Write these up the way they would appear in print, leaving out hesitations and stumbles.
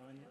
fine yet.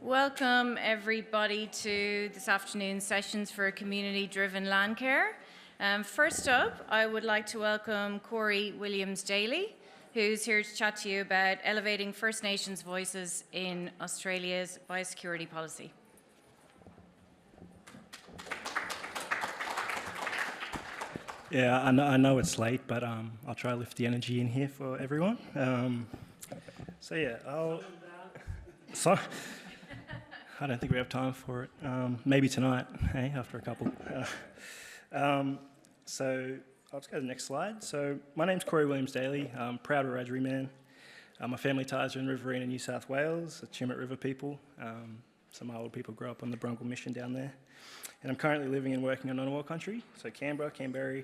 Welcome everybody to this afternoon's sessions for community-driven land care. First up, I would like to welcome Corey Williams-Daly, who's here to chat to you about elevating First Nations voices in Australia's biosecurity policy. Yeah, I know it's late, but I'll try to lift the energy in here for everyone. I don't think we have time for it. Maybe tonight, hey, after a couple. So I'll just go to the next slide. So my name's Corey Williams-Daly. I'm a proud Wiradjuri man. My family ties are in Riverina, New South Wales, the Chimit River people. Some of my old people grew up on the Brungle Mission down there. And I'm currently living and working on Ngunnawal country, so Canberra,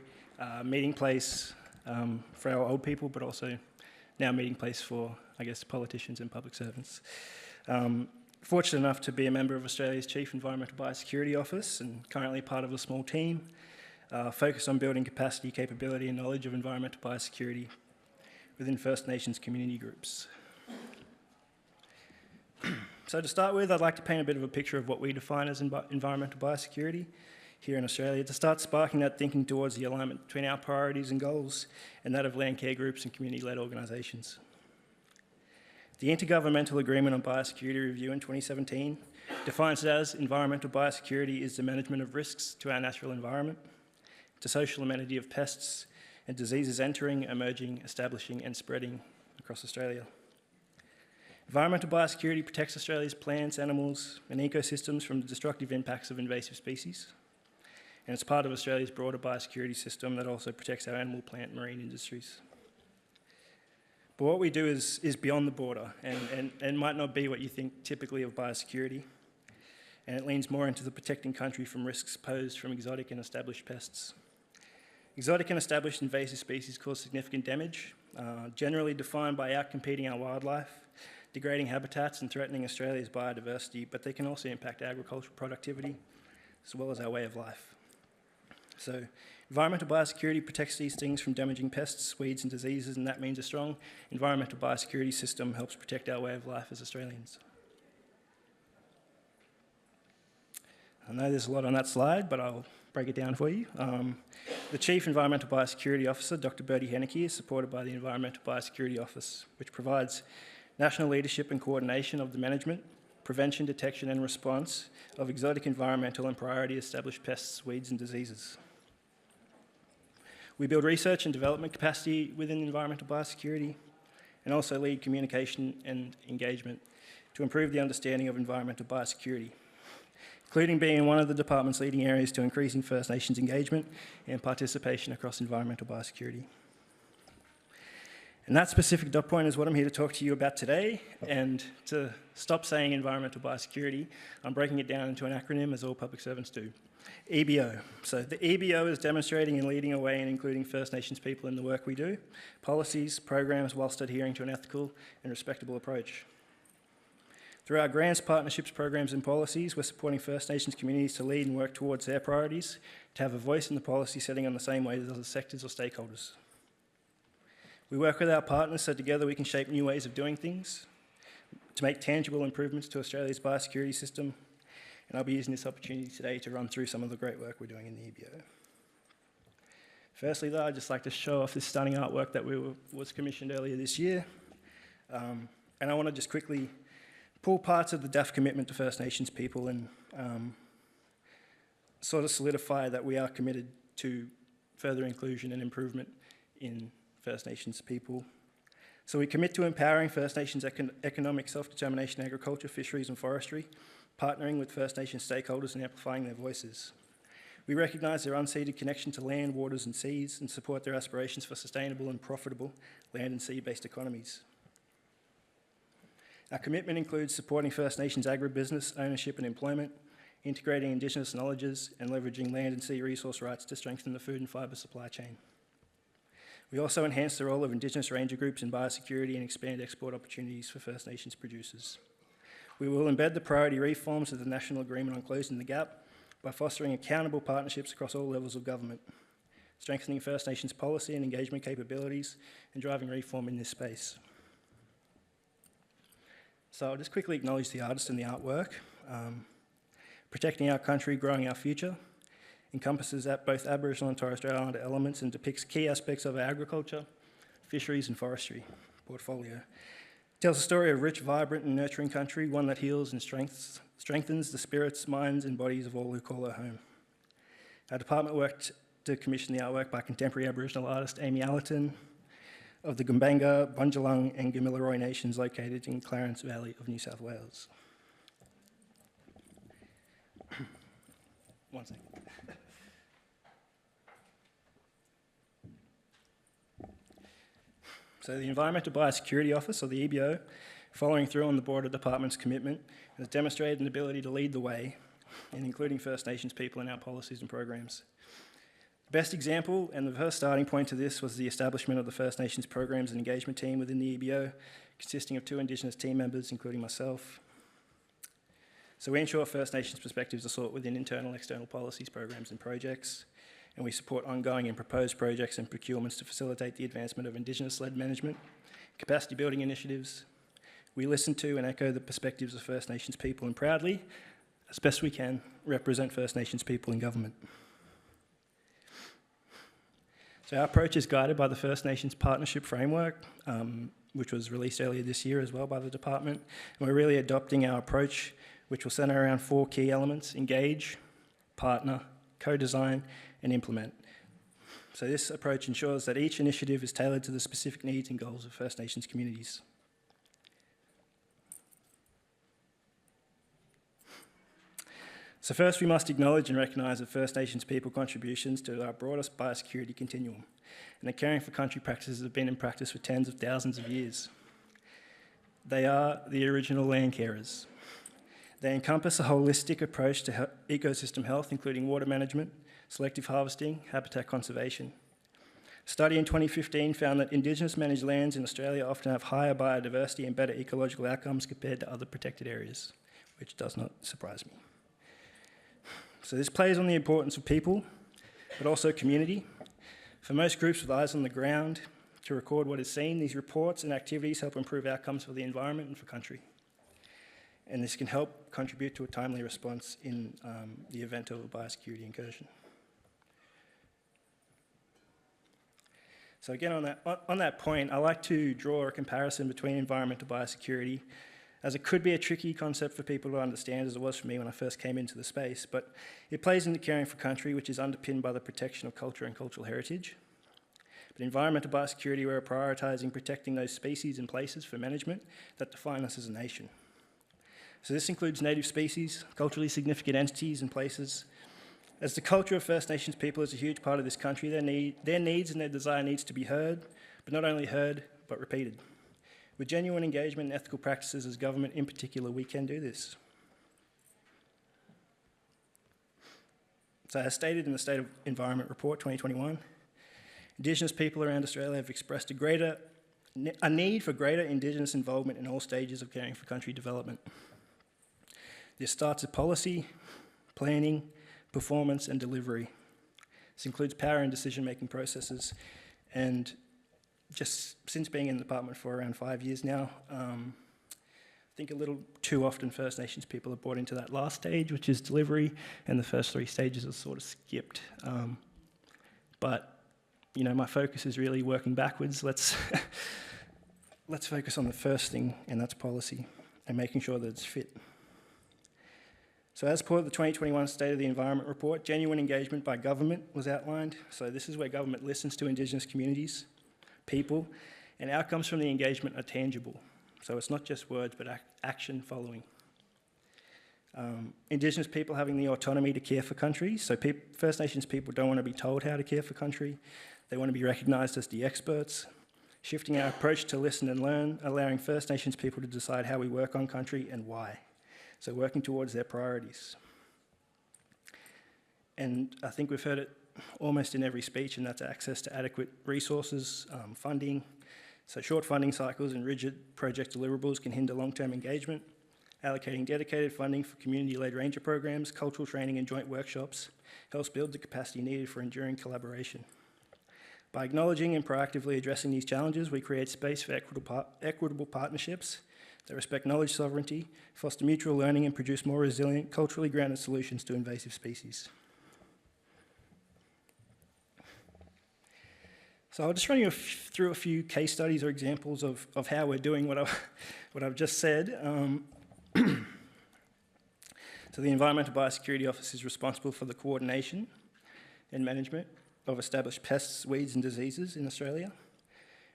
meeting place for our old people, but also now meeting place for, I guess, politicians and public servants. Fortunate enough to be a member of Australia's Chief Environmental Biosecurity Office and currently part of a small team focused on building capacity, capability and knowledge of environmental biosecurity within First Nations community groups. So to start with, I'd like to paint a bit of a picture of what we define as environmental biosecurity here in Australia to start sparking that thinking towards the alignment between our priorities and goals and that of land care groups and community-led organisations. The Intergovernmental Agreement on Biosecurity Review in 2017 defines it as environmental biosecurity is the management of risks to our natural environment, to social amenity of pests and diseases entering, emerging, establishing and spreading across Australia. Environmental biosecurity protects Australia's plants, animals and ecosystems from the destructive impacts of invasive species. And it's part of Australia's broader biosecurity system that also protects our animal, plant and marine industries. But what we do is beyond the border and might not be what you think typically of biosecurity. And it leans more into the protecting country from risks posed from exotic and established pests. Exotic and established invasive species cause significant damage, generally defined by outcompeting our wildlife, degrading habitats and threatening Australia's biodiversity, but they can also impact agricultural productivity as well as our way of life. So environmental biosecurity protects these things from damaging pests, weeds and diseases, and that means a strong environmental biosecurity system helps protect our way of life as Australians. I know there's a lot on that slide, but I'll break it down for you. The Chief Environmental Biosecurity Officer, Dr. Bertie Henneke, is supported by the Environmental Biosecurity Office, which provides national leadership and coordination of the management, prevention, detection and response of exotic environmental and priority established pests, weeds and diseases. We build research and development capacity within environmental biosecurity and also lead communication and engagement to improve the understanding of environmental biosecurity, including being one of the department's leading areas to increasing First Nations engagement and participation across environmental biosecurity. And that specific dot point is what I'm here to talk to you about today. And to stop saying environmental biosecurity, I'm breaking it down into an acronym, as all public servants do. EBO. So the EBO is demonstrating and leading a way in including First Nations people in the work we do, policies, programs, whilst adhering to an ethical and respectable approach. Through our grants, partnerships, programs and policies, we're supporting First Nations communities to lead and work towards their priorities, to have a voice in the policy setting on the same way as other sectors or stakeholders. We work with our partners so together we can shape new ways of doing things, to make tangible improvements to Australia's biosecurity system, and I'll be using this opportunity today to run through some of the great work we're doing in the EBO. Firstly though, I'd just like to show off this stunning artwork that was commissioned earlier this year. And I want to just quickly pull parts of the DAF commitment to First Nations people and sort of solidify that we are committed to further inclusion and improvement in First Nations people. So we commit to empowering First Nations economic self-determination, agriculture, fisheries and forestry, partnering with First Nations stakeholders and amplifying their voices. We recognise their unceded connection to land, waters and seas and support their aspirations for sustainable and profitable land and sea-based economies. Our commitment includes supporting First Nations agribusiness, ownership and employment, integrating Indigenous knowledges and leveraging land and sea resource rights to strengthen the food and fibre supply chain. We also enhance the role of Indigenous ranger groups in biosecurity and expand export opportunities for First Nations producers. We will embed the priority reforms of the National Agreement on Closing the Gap by fostering accountable partnerships across all levels of government, strengthening First Nations policy and engagement capabilities, and driving reform in this space. So I'll just quickly acknowledge the artist and the artwork. Protecting our country, growing our future encompasses both Aboriginal and Torres Strait Islander elements and depicts key aspects of our agriculture, fisheries and forestry portfolio. It tells a story of rich, vibrant and nurturing country, one that heals and strengthens the spirits, minds and bodies of all who call her home. Our department worked to commission the artwork by contemporary Aboriginal artist Amy Allerton of the Gumbanga, Bundjalung and Gamilaroi nations located in Clarence Valley of New South Wales. One second. So the Environmental Biosecurity Office, or the EBO, following through on the Border Department's commitment, has demonstrated an ability to lead the way in including First Nations people in our policies and programs. The best example and the first starting point to this was the establishment of the First Nations Programs and Engagement Team within the EBO, consisting of 2 Indigenous team members, including myself. So we ensure First Nations perspectives are sought within internal and external policies, programs and projects, and we support ongoing and proposed projects and procurements to facilitate the advancement of Indigenous-led management, capacity building initiatives. We listen to and echo the perspectives of First Nations people and proudly, as best we can, represent First Nations people in government. So our approach is guided by the First Nations Partnership Framework, which was released earlier this year as well by the department, and we're really adopting our approach, which will centre around 4 key elements: engage, partner, co-design and implement. So this approach ensures that each initiative is tailored to the specific needs and goals of First Nations communities. So first, we must acknowledge and recognise that First Nations people contributions to our broadest biosecurity continuum, and that caring for country practices have been in practice for tens of thousands of years. They are the original land carers. They encompass a holistic approach to ecosystem health, including water management, selective harvesting, habitat conservation. A study in 2015 found that Indigenous managed lands in Australia often have higher biodiversity and better ecological outcomes compared to other protected areas, which does not surprise me. So this plays on the importance of people, but also community. For most groups with eyes on the ground to record what is seen, these reports and activities help improve outcomes for the environment and for country. And this can help contribute to a timely response in the event of a biosecurity incursion. So again, on that point, I like to draw a comparison between environmental biosecurity, as it could be a tricky concept for people to understand, as it was for me when I first came into the space, but it plays into caring for country, which is underpinned by the protection of culture and cultural heritage. But environmental biosecurity, we're prioritising protecting those species and places for management that define us as a nation. So this includes native species, culturally significant entities and places. As the culture of First Nations people is a huge part of this country, their needs and their desire needs to be heard, but not only heard, but repeated. With genuine engagement and ethical practices as government in particular, we can do this. So as stated in the State of Environment Report 2021, Indigenous people around Australia have expressed a need for greater Indigenous involvement in all stages of caring for country development. This starts at policy, planning, performance and delivery. This includes power and decision-making processes, and just since being in the department for around 5 years now, I think a little too often First Nations people are brought into that last stage, which is delivery, and the first 3 stages are sort of skipped. But you know, my focus is really working backwards. Let's focus on the first thing, and that's policy, and making sure that it's fit. So as per the 2021 State of the Environment Report, genuine engagement by government was outlined. So this is where government listens to Indigenous communities, people, and outcomes from the engagement are tangible. So it's not just words, but action following. Indigenous people having the autonomy to care for country. So First Nations people don't want to be told how to care for country. They want to be recognised as the experts. Shifting our approach to listen and learn, allowing First Nations people to decide how we work on country and why. So working towards their priorities. And I think we've heard it almost in every speech, and that's access to adequate resources, funding. So short funding cycles and rigid project deliverables can hinder long-term engagement. Allocating dedicated funding for community-led ranger programs, cultural training and joint workshops helps build the capacity needed for enduring collaboration. By acknowledging and proactively addressing these challenges, we create space for equitable partnerships that respect knowledge sovereignty, foster mutual learning and produce more resilient, culturally grounded solutions to invasive species. So I'll just run you through a few case studies or examples of how we're doing what I've just said. So the Environmental Biosecurity Office is responsible for the coordination and management of established pests, weeds and diseases in Australia.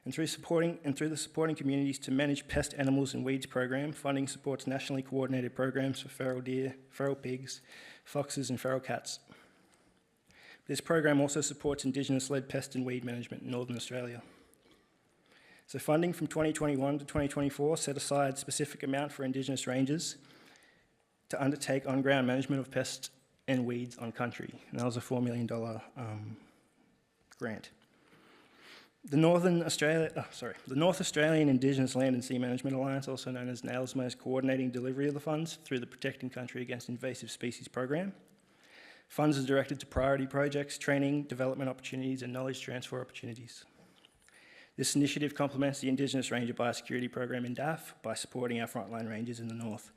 And through the supporting communities to manage pest, animals and weeds program, funding supports nationally coordinated programs for feral deer, feral pigs, foxes and feral cats. This program also supports Indigenous-led pest and weed management in Northern Australia. So funding from 2021 to 2024 set aside specific amount for Indigenous rangers to undertake on-ground management of pests and weeds on country. And that was a $4 million grant. The North Australian Indigenous Land and Sea Management Alliance, also known as NAILSMA, is coordinating delivery of the funds through the Protecting Country Against Invasive Species program. Funds are directed to priority projects, training, development opportunities and knowledge transfer opportunities. This initiative complements the Indigenous Ranger Biosecurity program in DAF by supporting our frontline rangers in the north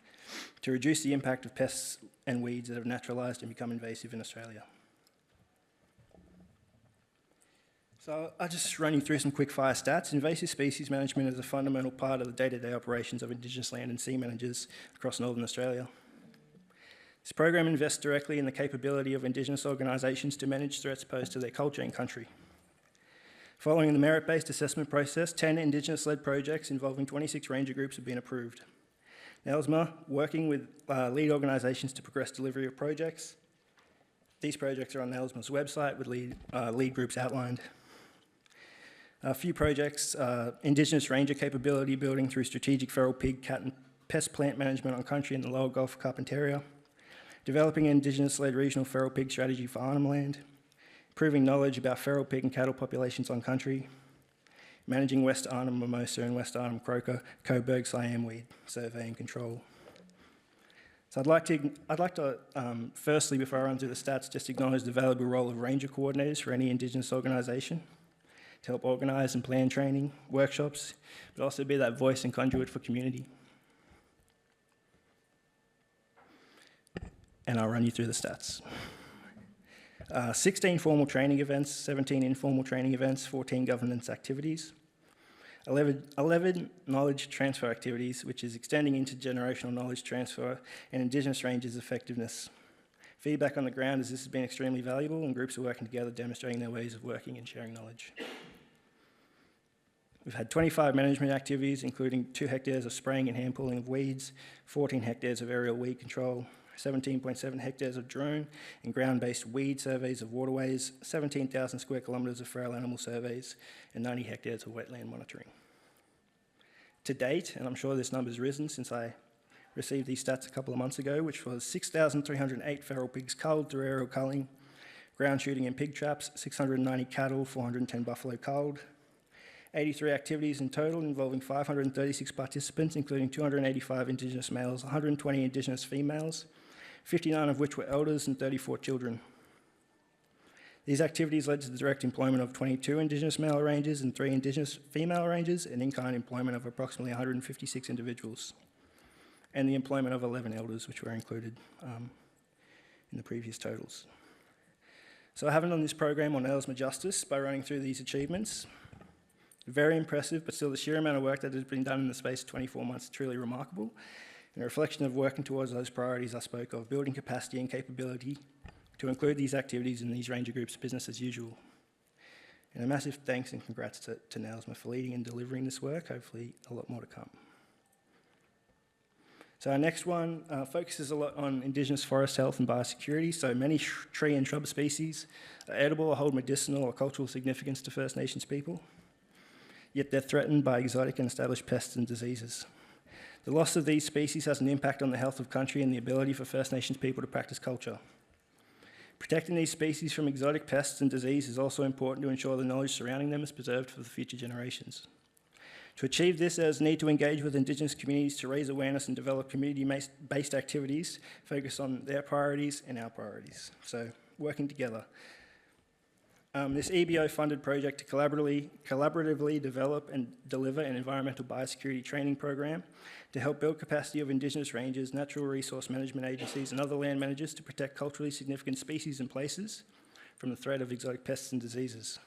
to reduce the impact of pests and weeds that have naturalised and become invasive in Australia. So I'll just run you through some quick fire stats. Invasive species management is a fundamental part of the day-to-day operations of Indigenous land and sea managers across Northern Australia. This program invests directly in the capability of Indigenous organisations to manage threats posed to their culture and country. Following the merit-based assessment process, 10 Indigenous-led projects involving 26 ranger groups have been approved. NAILSMA, working with lead organisations to progress delivery of projects. These projects are on NAILSMA's website with lead groups outlined. A few projects, Indigenous ranger capability building through strategic feral pig, cat and pest plant management on country in the lower Gulf of Carpentaria. Developing an Indigenous-led regional feral pig strategy for Arnhem Land. Improving knowledge about feral pig and cattle populations on country. Managing West Arnhem Mimosa and West Arnhem Croaker Coburg Siam weed survey and control. So I'd like to firstly, before I run through the stats, just acknowledge the valuable role of ranger coordinators for any Indigenous organisation to help organise and plan training, workshops, but also be that voice and conduit for community. And I'll run you through the stats. 16 formal training events, 17 informal training events, 14 governance activities, 11 knowledge transfer activities, which is extending intergenerational knowledge transfer and Indigenous rangers' effectiveness. Feedback on the ground is this has been extremely valuable and groups are working together demonstrating their ways of working and sharing knowledge. We've had 25 management activities, including 2 hectares of spraying and hand pulling of weeds, 14 hectares of aerial weed control, 17.7 hectares of drone and ground-based weed surveys of waterways, 17,000 square kilometres of feral animal surveys, and 90 hectares of wetland monitoring. To date, and I'm sure this number's risen since I received these stats a couple of months ago, which was 6,308 feral pigs culled through aerial culling, ground shooting and pig traps, 690 cattle, 410 buffalo culled, 83 activities in total involving 536 participants, including 285 Indigenous males, 120 Indigenous females, 59 of which were elders and 34 children. These activities led to the direct employment of 22 Indigenous male rangers and 3 Indigenous female rangers, and in-kind employment of approximately 156 individuals, and the employment of 11 elders, which were included in the previous totals. So I haven't done this program on NAILSMA justice by running through these achievements. Very impressive, but still the sheer amount of work that has been done in the space of 24 months is truly remarkable, and a reflection of working towards those priorities I spoke of, building capacity and capability to include these activities in these ranger groups' business as usual. And a massive thanks and congrats to NAILSMA for leading and delivering this work, hopefully a lot more to come. So our next one focuses a lot on Indigenous forest health and biosecurity. So many tree and shrub species are edible or hold medicinal or cultural significance to First Nations people, yet they're threatened by exotic and established pests and diseases. The loss of these species has an impact on the health of country and the ability for First Nations people to practice culture. Protecting these species from exotic pests and disease is also important to ensure the knowledge surrounding them is preserved for the future generations. To achieve this, there is a need to engage with Indigenous communities to raise awareness and develop community-based activities focused on their priorities and our priorities. So, working together. This EBO-funded project to collaboratively develop and deliver an environmental biosecurity training program to help build capacity of Indigenous rangers, natural resource management agencies and other land managers to protect culturally significant species and places from the threat of exotic pests and diseases.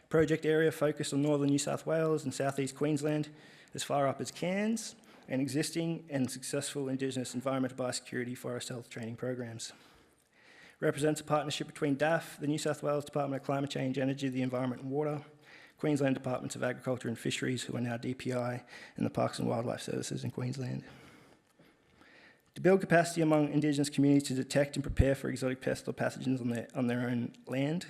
Project area focused on northern New South Wales and southeast Queensland, as far up as Cairns, and existing and successful Indigenous environmental biosecurity forest health training programs. Represents a partnership between DAF, the New South Wales Department of Climate Change, Energy, the Environment and Water, Queensland Departments of Agriculture and Fisheries, who are now DPI, and the Parks and Wildlife Services in Queensland. To build capacity among Indigenous communities to detect and prepare for exotic pests or pathogens on their own land,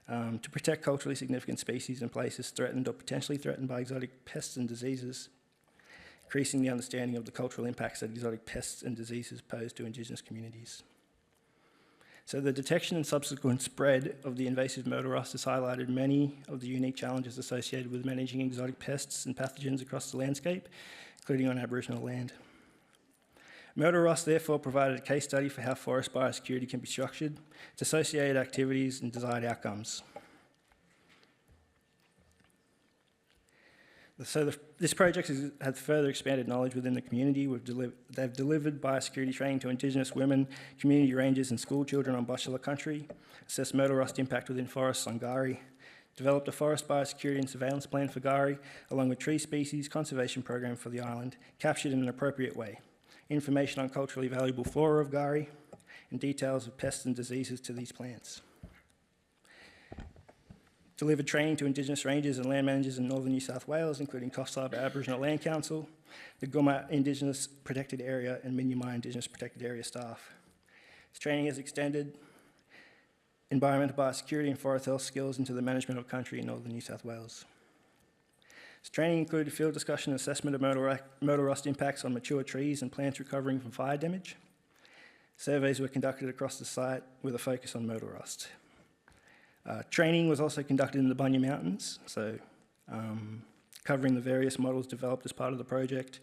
to protect culturally significant species and places threatened or potentially threatened by exotic pests and diseases, increasing the understanding of the cultural impacts that exotic pests and diseases pose to Indigenous communities. So the detection and subsequent spread of the invasive murder rust has highlighted many of the unique challenges associated with managing exotic pests and pathogens across the landscape, including on Aboriginal land. Murder rust therefore provided a case study for how forest biosecurity can be structured, its associated activities and desired outcomes. So this project has further expanded knowledge within the community. They've delivered biosecurity training to Indigenous women, community rangers and school children on Butchulla country, assessed murder rust impact within forests on Gari, developed a forest biosecurity and surveillance plan for Gari, along with tree species conservation program for the island, captured in an appropriate way, information on culturally valuable flora of Gari, and details of pests and diseases to these plants. Delivered training to Indigenous rangers and land managers in northern New South Wales, including Coffs Harbour Aboriginal Land Council, the Gumma Indigenous Protected Area and Minyamai Indigenous Protected Area staff. This training has extended environmental biosecurity and forest health skills into the management of country in northern New South Wales. This training included field discussion and assessment of murder rust impacts on mature trees and plants recovering from fire damage. Surveys were conducted across the site with a focus on murder rust. Training was also conducted in the Bunya Mountains, so covering the various models developed as part of the project,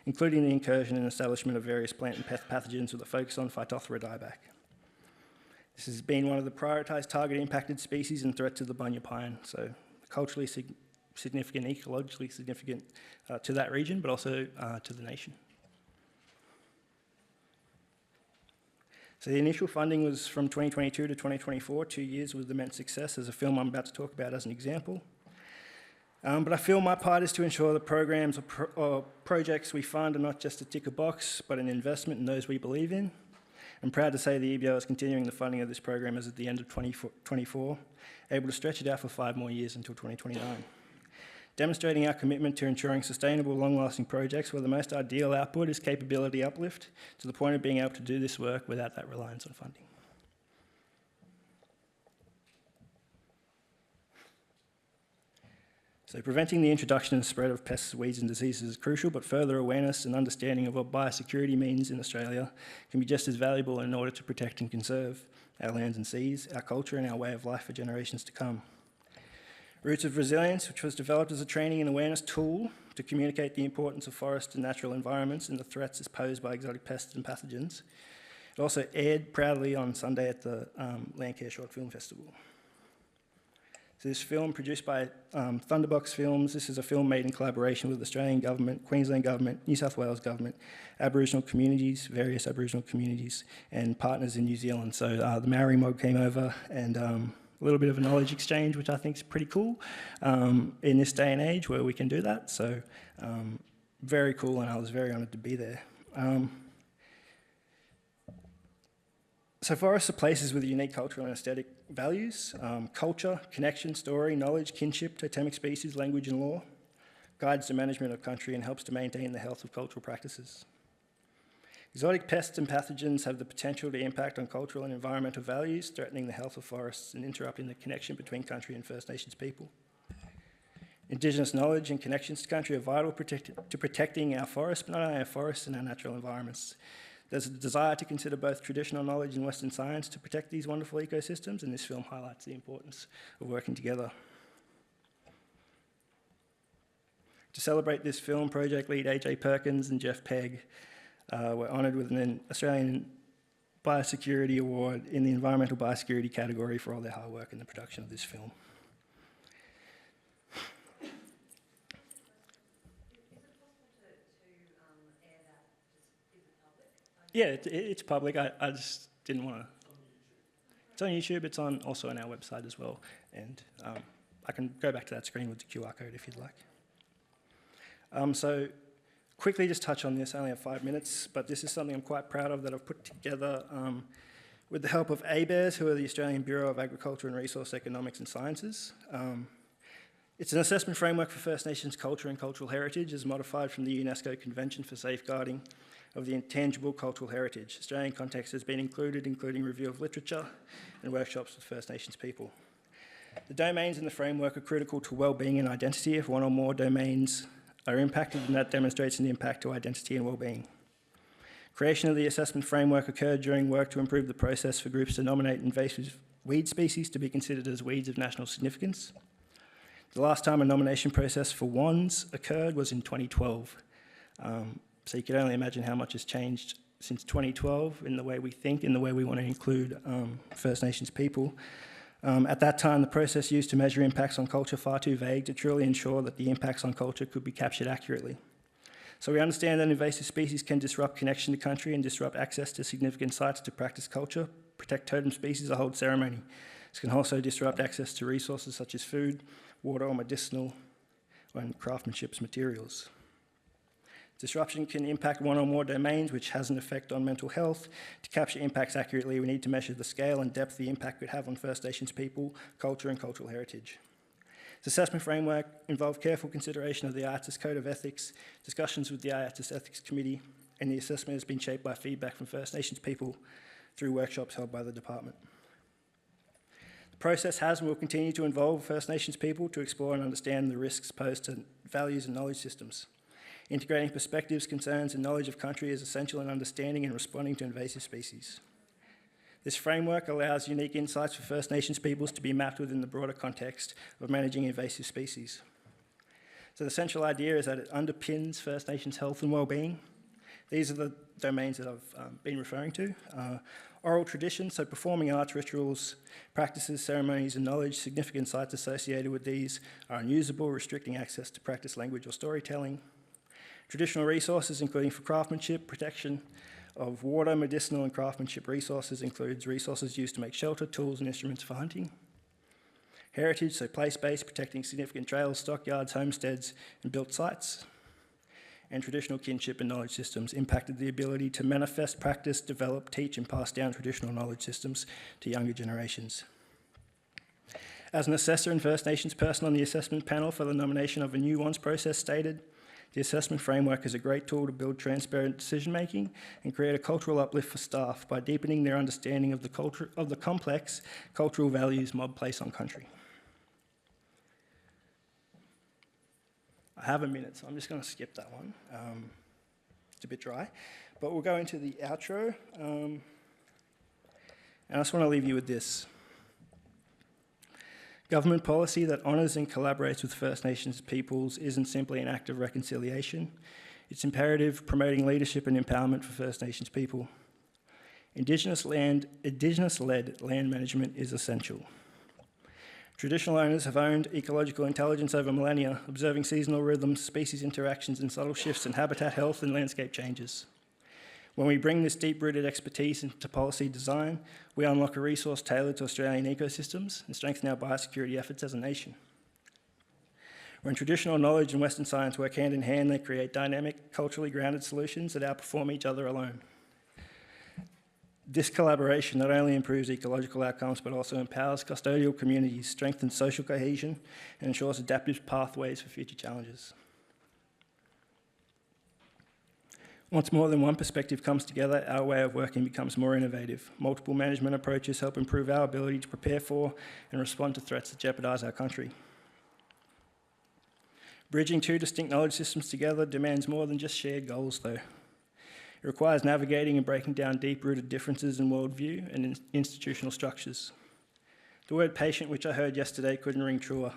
including the incursion and establishment of various plant and pest pathogens with a focus on Phytophthora dieback. This has been one of the prioritised target impacted species and threat to the Bunya pine, so culturally significant, ecologically significant to that region, but also to the nation. So the initial funding was from 2022 to 2024, 2 years with immense success, as a film I'm about to talk about as an example. But I feel my part is to ensure the programs or projects we fund are not just a tick a box, but an investment in those we believe in. I'm proud to say the EBO is continuing the funding of this program as at the end of 2024, able to stretch it out for 5 more years until 2029. Demonstrating our commitment to ensuring sustainable, long-lasting projects where the most ideal output is capability uplift to the point of being able to do this work without that reliance on funding. So preventing the introduction and spread of pests, weeds and diseases is crucial, but further awareness and understanding of what biosecurity means in Australia can be just as valuable in order to protect and conserve our lands and seas, our culture and our way of life for generations to come. Roots of Resilience, which was developed as a training and awareness tool to communicate the importance of forest and natural environments and the threats posed by exotic pests and pathogens. It also aired proudly on Sunday at the Landcare Short Film Festival. So this film, produced by Thunderbox Films, this is a film made in collaboration with the Australian Government, Queensland Government, New South Wales Government, Aboriginal communities, various Aboriginal communities, and partners in New Zealand. So the Maori mob came over and a little bit of a knowledge exchange, which I think is pretty cool in this day and age where we can do that. So very cool, and I was very honoured to be there. So forests are places with unique cultural and aesthetic values, culture, connection, story, knowledge, kinship, totemic species, language and law, guides the management of country and helps to maintain the health of cultural practices. Exotic pests and pathogens have the potential to impact on cultural and environmental values, threatening the health of forests and interrupting the connection between country and First Nations people. Indigenous knowledge and connections to country are vital to protecting our forests, but not only our forests and our natural environments. There's a desire to consider both traditional knowledge and Western science to protect these wonderful ecosystems, and this film highlights the importance of working together. To celebrate this film, project lead AJ Perkins and Jeff Pegg were honoured with an Australian Biosecurity Award in the Environmental Biosecurity category for all their hard work in the production of this film. Yeah, it's public. I just didn't want to. It's on YouTube. It's also on our website as well. And I can go back to that screen with the QR code if you'd like. So quickly just touch on this. I only have 5 minutes, but this is something I'm quite proud of that I've put together with the help of ABARES, who are the Australian Bureau of Agriculture and Resource Economics and Sciences. It's an assessment framework for First Nations culture and cultural heritage as modified from the UNESCO Convention for Safeguarding of the Intangible Cultural Heritage. Australian context has been included, including review of literature and workshops with First Nations people. The domains in the framework are critical to well-being and identity. If one or more domains are impacted, then that demonstrates an impact to identity and well-being. Creation of the assessment framework occurred during work to improve the process for groups to nominate invasive weed species to be considered as weeds of national significance. The last time a nomination process for WANs occurred was in 2012. So you can only imagine how much has changed since 2012 in the way we think, in the way we want to include First Nations people. At that time, the process used to measure impacts on culture far too vague to truly ensure that the impacts on culture could be captured accurately. So we understand that invasive species can disrupt connection to country and disrupt access to significant sites to practice culture, protect totem species, or hold ceremony. This can also disrupt access to resources such as food, water, or medicinal and craftsmanship materials. Disruption can impact one or more domains, which has an effect on mental health. To capture impacts accurately, we need to measure the scale and depth the impact could have on First Nations people, culture, and cultural heritage. This assessment framework involved careful consideration of the IATSIS Code of Ethics, discussions with the IATSIS Ethics Committee, and the assessment has been shaped by feedback from First Nations people through workshops held by the department. The process has and will continue to involve First Nations people to explore and understand the risks posed to values and knowledge systems. Integrating perspectives, concerns, and knowledge of country is essential in understanding and responding to invasive species. This framework allows unique insights for First Nations peoples to be mapped within the broader context of managing invasive species. So the central idea is that it underpins First Nations health and well-being. These are the domains that I've been referring to. Oral traditions, so performing arts, rituals, practices, ceremonies, and knowledge. Significant sites associated with these are unusable, restricting access to practice language or storytelling. Traditional resources, including for craftsmanship, protection of water, medicinal and craftsmanship resources, includes resources used to make shelter, tools and instruments for hunting. Heritage, so place-based, protecting significant trails, stockyards, homesteads and built sites. And traditional kinship and knowledge systems impacted the ability to manifest, practice, develop, teach and pass down traditional knowledge systems to younger generations. As an assessor and First Nations person on the assessment panel for the nomination of a new WANs process stated, the assessment framework is a great tool to build transparent decision-making and create a cultural uplift for staff by deepening their understanding of the complex cultural values mob place on country. I have a minute, so I'm just going to skip that one. It's a bit dry, but we'll go into the outro. And I just want to leave you with this. Government policy that honours and collaborates with First Nations peoples isn't simply an act of reconciliation. It's imperative promoting leadership and empowerment for First Nations people. Indigenous-led land management is essential. Traditional owners have owned ecological intelligence over millennia, observing seasonal rhythms, species interactions, and subtle shifts in habitat health and landscape changes. When we bring this deep-rooted expertise into policy design, we unlock a resource tailored to Australian ecosystems and strengthen our biosecurity efforts as a nation. When traditional knowledge and Western science work hand in hand, they create dynamic, culturally grounded solutions that outperform each other alone. This collaboration not only improves ecological outcomes, but also empowers custodial communities, strengthens social cohesion, and ensures adaptive pathways for future challenges. Once more than one perspective comes together, our way of working becomes more innovative. Multiple management approaches help improve our ability to prepare for and respond to threats that jeopardise our country. Bridging two distinct knowledge systems together demands more than just shared goals, though. It requires navigating and breaking down deep-rooted differences in worldview and institutional structures. The word patient, which I heard yesterday, couldn't ring truer.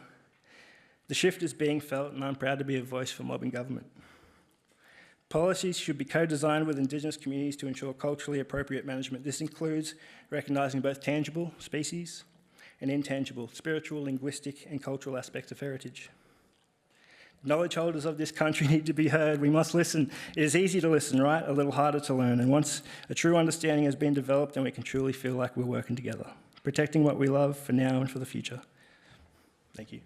The shift is being felt, and I'm proud to be a voice for mob in government. Policies should be co-designed with Indigenous communities to ensure culturally appropriate management. This includes recognising both tangible species and intangible, spiritual, linguistic and cultural aspects of heritage. Knowledge holders of this country need to be heard. We must listen. It is easy to listen, right? A little harder to learn. And once a true understanding has been developed, then we can truly feel like we're working together, protecting what we love for now and for the future. Thank you.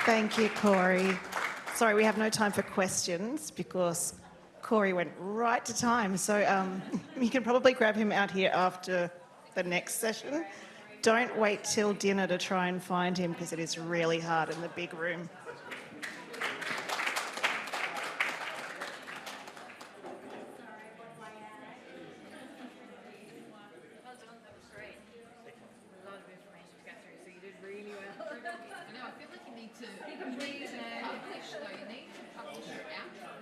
Thank you, Corey. Sorry, we have no time for questions because Corey went right to time. So you can probably grab him out here after the next session. Don't wait till dinner to try and find him because it is really hard in the big room. I feel like you need to publish, though. You need to publish your outro.